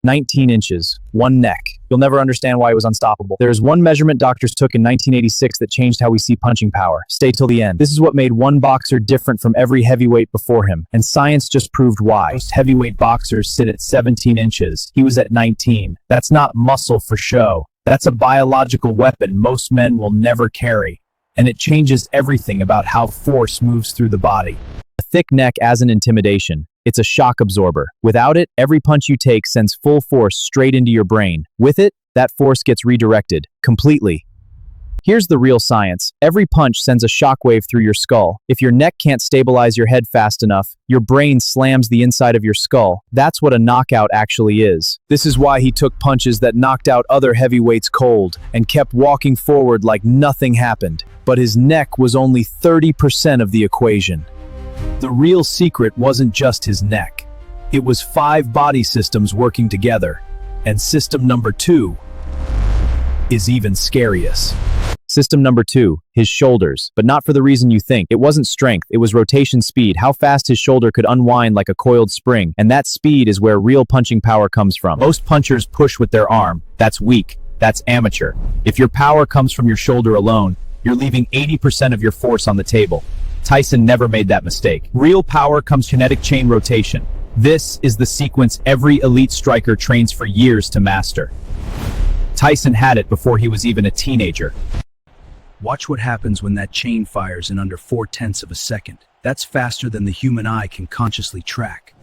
19 inches, one neck. You'll never understand why he was unstoppable. There is one measurement doctors took in 1986 that changed how we see punching power. Stay till the end. This is what made one boxer different from every heavyweight before him, and science just proved why. Most heavyweight boxers sit at 17 inches. He was at 19. That's not muscle for show. That's a biological weapon most men will never carry, and it changes everything about how force moves through the body. A thick neck as an intimidation. It's a shock absorber. Without it, every punch you take sends full force straight into your brain. With it, that force gets redirected, completely. Here's the real science. Every punch sends a shockwave through your skull. If your neck can't stabilize your head fast enough, your brain slams the inside of your skull. That's what a knockout actually is. This is why he took punches that knocked out other heavyweights cold and kept walking forward like nothing happened. But his neck was only 30% of the equation. The real secret wasn't just his neck. It was 5 body systems working together. And system number 2 is even scariest. System number 2, his shoulders, but not for the reason you think. It wasn't strength, it was rotation speed, how fast his shoulder could unwind like a coiled spring. And that speed is where real punching power comes from. Most punchers push with their arm. That's weak. That's amateur. If your power comes from your shoulder alone, you're leaving 80% of your force on the table. Tyson never made that mistake. Real power comes kinetic chain rotation. This is the sequence every elite striker trains for years to master. Tyson had it before he was even a teenager. Watch what happens when that chain fires in under 0.4 of a second. That's faster than the human eye can consciously track.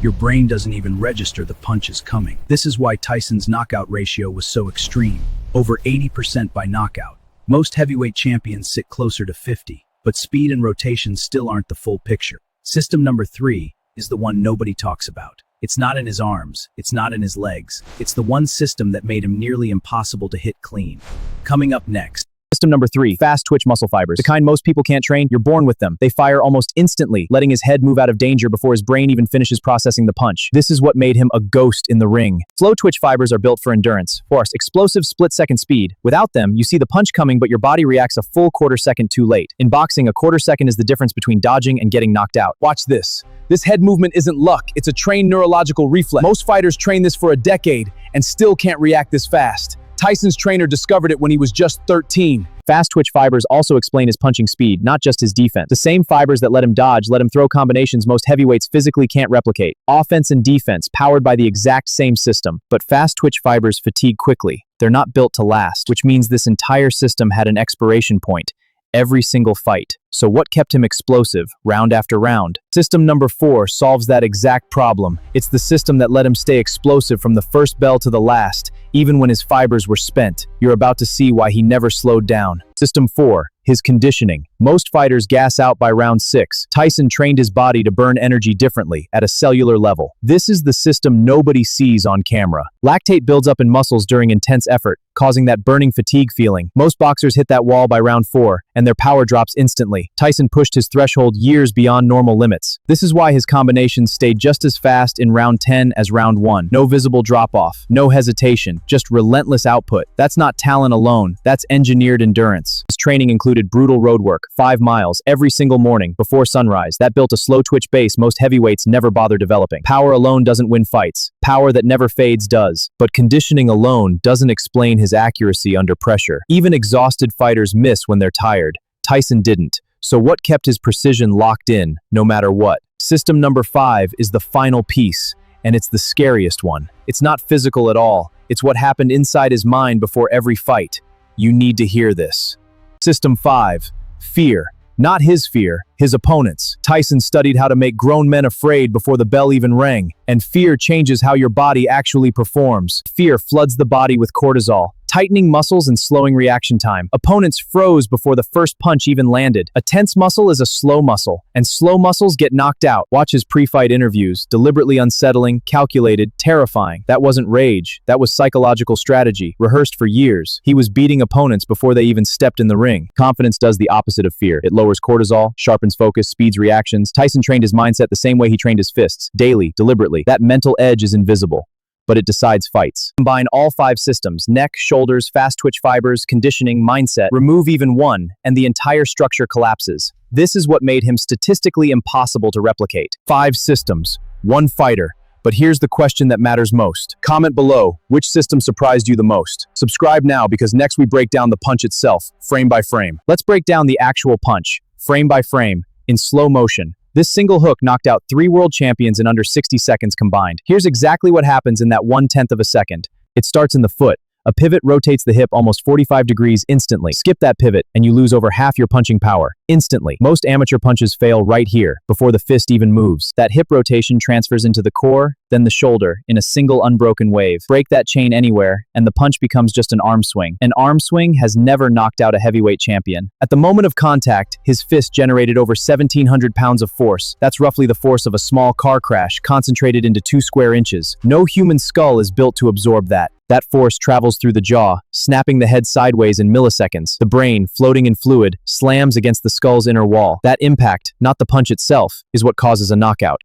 Your brain doesn't even register the punch is coming. This is why Tyson's knockout ratio was so extreme. Over 80% by knockout. Most heavyweight champions sit closer to 50. But speed and rotation still aren't the full picture. System number 3 is the one nobody talks about. It's not in his arms, it's not in his legs. It's the one system that made him nearly impossible to hit clean. Coming up next. System number 3, fast twitch muscle fibers. The kind most people can't train, you're born with them. They fire almost instantly, letting his head move out of danger before his brain even finishes processing the punch. This is what made him a ghost in the ring. Slow twitch fibers are built for endurance, force, explosive split-second speed. Without them, you see the punch coming, but your body reacts a full quarter second too late. In boxing, a quarter second is the difference between dodging and getting knocked out. Watch this. This head movement isn't luck, it's a trained neurological reflex. Most fighters train this for a decade and still can't react this fast. Tyson's trainer discovered it when he was just 13. Fast twitch fibers also explain his punching speed, not just his defense. The same fibers that let him dodge let him throw combinations most heavyweights physically can't replicate. Offense and defense powered by the exact same system. But fast twitch fibers fatigue quickly. They're not built to last, which means this entire system had an expiration point. Every single fight. So what kept him explosive, round after round? System number 4 solves that exact problem. It's the system that let him stay explosive from the first bell to the last, even when his fibers were spent. You're about to see why he never slowed down. System 4, his conditioning. Most fighters gas out by round 6. Tyson trained his body to burn energy differently, at a cellular level. This is the system nobody sees on camera. Lactate builds up in muscles during intense effort, causing that burning fatigue feeling. Most boxers hit that wall by round 4, and their power drops instantly. Tyson pushed his threshold years beyond normal limits. This is why his combinations stayed just as fast in round 10 as round 1. No visible drop-off, no hesitation, just relentless output. That's not talent alone, that's engineered endurance. His training included brutal road work, 5 miles, every single morning, before sunrise. That built a slow twitch base most heavyweights never bother developing. Power alone doesn't win fights. Power that never fades does. But conditioning alone doesn't explain his accuracy under pressure. Even exhausted fighters miss when they're tired. Tyson didn't. So what kept his precision locked in, no matter what? System number 5 is the final piece, and it's the scariest one. It's not physical at all. It's what happened inside his mind before every fight. You need to hear this. System 5, fear. Not his fear, his opponent's. Tyson studied how to make grown men afraid before the bell even rang. And fear changes how your body actually performs. Fear floods the body with cortisol, tightening muscles and slowing reaction time. Opponents froze before the first punch even landed. A tense muscle is a slow muscle, and slow muscles get knocked out. Watch his pre-fight interviews, deliberately unsettling, calculated, terrifying. That wasn't rage, that was psychological strategy, rehearsed for years. He was beating opponents before they even stepped in the ring. Confidence does the opposite of fear. It lowers cortisol, sharpens focus, speeds reactions. Tyson trained his mindset the same way he trained his fists, daily, deliberately. That mental edge is invisible, but it decides fights. Combine all 5 systems, neck, shoulders, fast twitch fibers, conditioning, mindset, remove even one, and the entire structure collapses. This is what made him statistically impossible to replicate. 5 systems, 1 fighter, But here's the question that matters most. Comment below, which system surprised you the most? Subscribe now because next we break down the punch itself, frame by frame. Let's break down the actual punch, frame by frame, in slow motion. This single hook knocked out 3 world champions in under 60 seconds combined. Here's exactly what happens in that 1/10 of a second. It starts in the foot. A pivot rotates the hip almost 45 degrees instantly. Skip that pivot and you lose over half your punching power. Instantly. Most amateur punches fail right here, before the fist even moves. That hip rotation transfers into the core, then the shoulder, in a single unbroken wave. Break that chain anywhere, and the punch becomes just an arm swing. An arm swing has never knocked out a heavyweight champion. At the moment of contact, his fist generated over 1,700 pounds of force. That's roughly the force of a small car crash, concentrated into 2 square inches. No human skull is built to absorb that. That force travels through the jaw, snapping the head sideways in milliseconds. The brain, floating in fluid, slams against the skull's inner wall. That impact, not the punch itself, is what causes a knockout.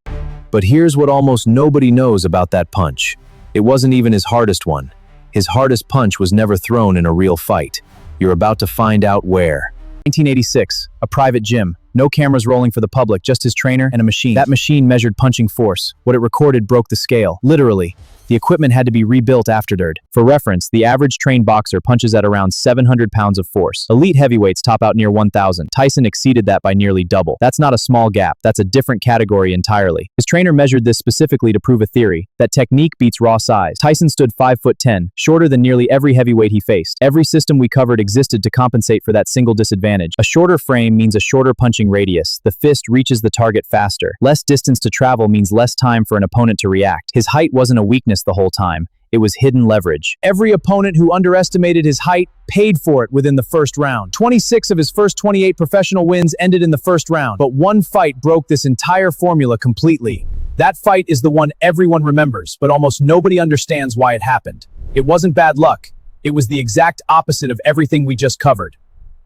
But here's what almost nobody knows about that punch. It wasn't even his hardest one. His hardest punch was never thrown in a real fight. You're about to find out where. 1986, a private gym. No cameras rolling for the public, just his trainer and a machine. That machine measured punching force. What it recorded broke the scale. Literally. The equipment had to be rebuilt afterward. For reference, the average trained boxer punches at around 700 pounds of force. Elite heavyweights top out near 1,000. Tyson exceeded that by nearly double. That's not a small gap. That's a different category entirely. His trainer measured this specifically to prove a theory, that technique beats raw size. Tyson stood 5'10", shorter than nearly every heavyweight he faced. Every system we covered existed to compensate for that single disadvantage. A shorter frame means a shorter punching radius. The fist reaches the target faster. Less distance to travel means less time for an opponent to react. His height wasn't a weakness the whole time. It was hidden leverage. Every opponent who underestimated his height paid for it within the first round. 26 of his first 28 professional wins ended in the first round, but one fight broke this entire formula completely. That fight is the one everyone remembers, but almost nobody understands why it happened. It wasn't bad luck. It was the exact opposite of everything we just covered.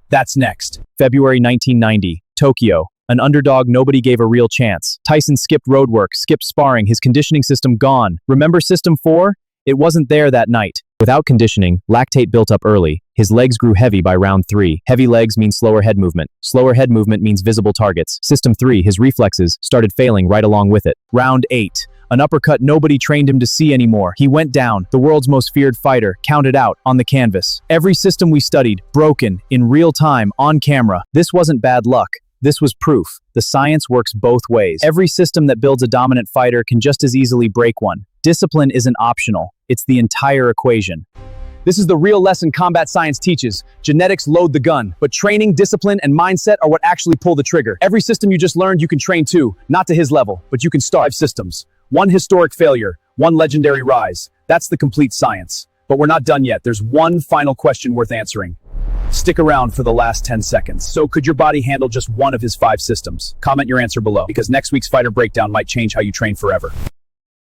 That's next. February 1990, Tokyo. An underdog nobody gave a real chance. Tyson skipped road work, skipped sparring, his conditioning system gone. Remember System 4? It wasn't there that night. Without conditioning, lactate built up early. His legs grew heavy by round 3. Heavy legs means slower head movement. Slower head movement means visible targets. System 3, his reflexes, started failing right along with it. Round 8. An uppercut nobody trained him to see anymore. He went down, the world's most feared fighter, counted out, on the canvas. Every system we studied, broken, in real time, on camera. This wasn't bad luck. This was proof. The science works both ways. Every system that builds a dominant fighter can just as easily break one. Discipline isn't optional. It's the entire equation. This is the real lesson combat science teaches. Genetics load the gun, but training, discipline, and mindset are what actually pull the trigger. Every system you just learned, you can train too. Not to his level, but you can start systems. One historic failure, one legendary rise. That's the complete science. But we're not done yet. There's one final question worth answering. Stick around for the last 10 seconds. So could your body handle just one of his 5 systems? Comment your answer below, because next week's fighter breakdown might change how you train forever.